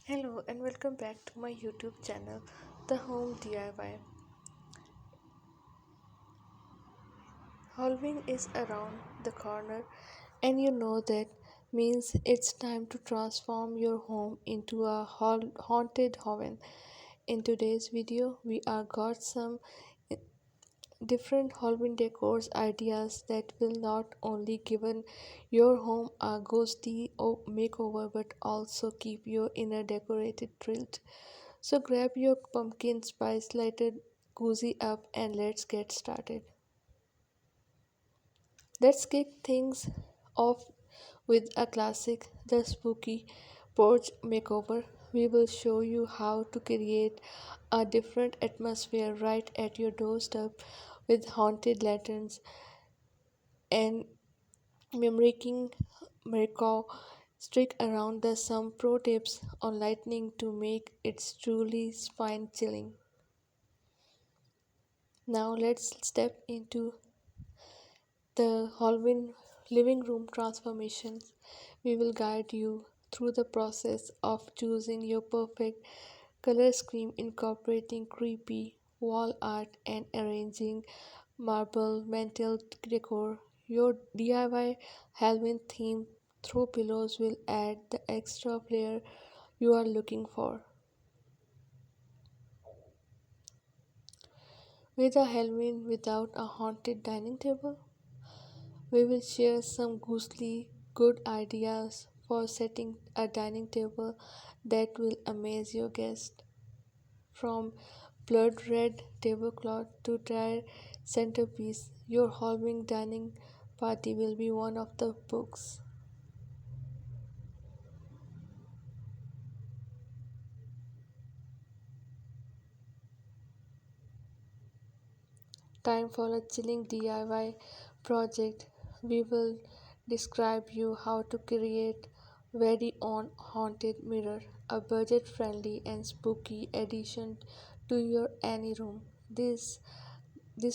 Hello and welcome back to my YouTube channel, The Home DIY. Halloween is around the corner, and you know that means it's time to transform your home into a haunted haven. In today's video, we are got some different Halloween decors ideas that will not only give your home a ghosty makeover but also keep your inner decorated thrilled. So grab your pumpkin spice lighted cozy up and let's get started. Let's kick things off with a classic, the spooky porch makeover. We will show you how to create a different atmosphere right at your doorstep with haunted lanterns and mimicking miracle. Stick around the some pro tips on lightning to make it truly spine chilling. Now let's step into the Halloween living room transformations. We will guide you through the process of choosing your perfect color scheme, incorporating creepy wall art and arranging marble mantle decor. Your DIY Halloween theme throw pillows will add the extra flair you are looking for. With a Halloween without a haunted dining table, we will share some ghostly good ideas for setting a dining table that will amaze your guests. From blood red tablecloth to dry centerpiece, your Halloween dining party will be one of the books. Time for a chilling DIY project. We will describe you how to create very own haunted mirror, a budget-friendly and spooky addition to your any room. This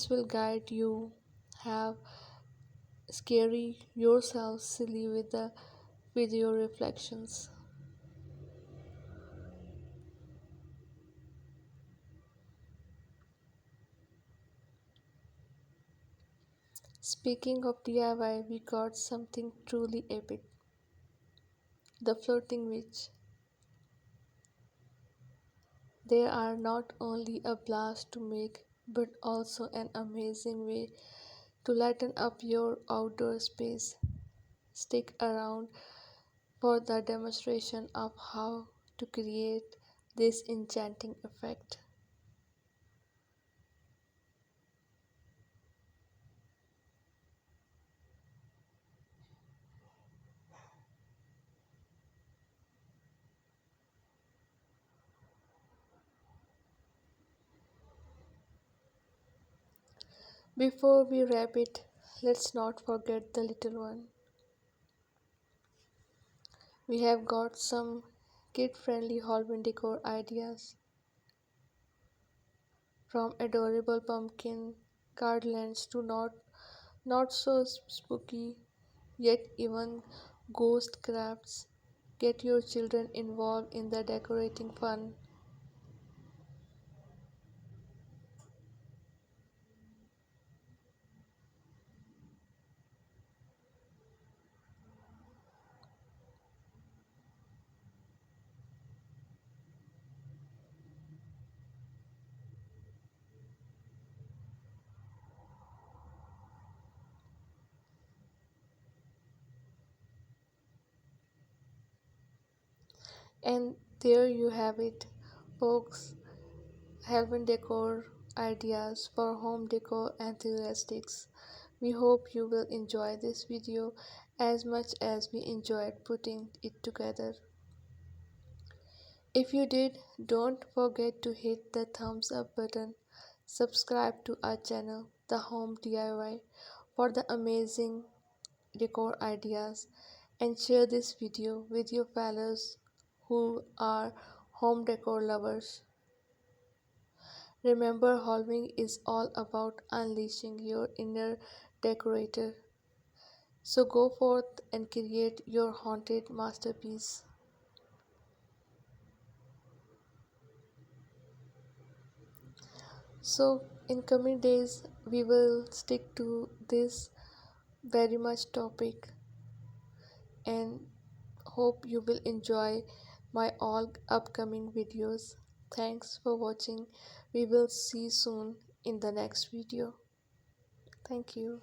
will guide you have scary yourself silly with the video reflections. Speaking of DIY, we got something truly epic. The floating witch. They are not only a blast to make, but also an amazing way to lighten up your outdoor space. Stick around for the demonstration of how to create this enchanting effect. Before we wrap it, let's not forget the little one. We have got some kid friendly Halloween decor ideas from adorable pumpkin garlands to not so spooky yet even ghost crafts. Get your children involved in the decorating fun. And there you have it, folks. Halloween decor ideas for home decor enthusiasts. We hope you will enjoy this video as much as we enjoyed putting it together. If you did, don't forget to hit the thumbs up button, subscribe to our channel, The Home DIY, for the amazing decor ideas, and share this video with your fellows who are home decor lovers. Remember, Halloween is all about unleashing your inner decorator. So go forth and create your haunted masterpiece. So in coming days we will stick to this very much topic, and hope you will enjoy my all upcoming videos. Thanks for watching. We will see soon in the next video. Thank you.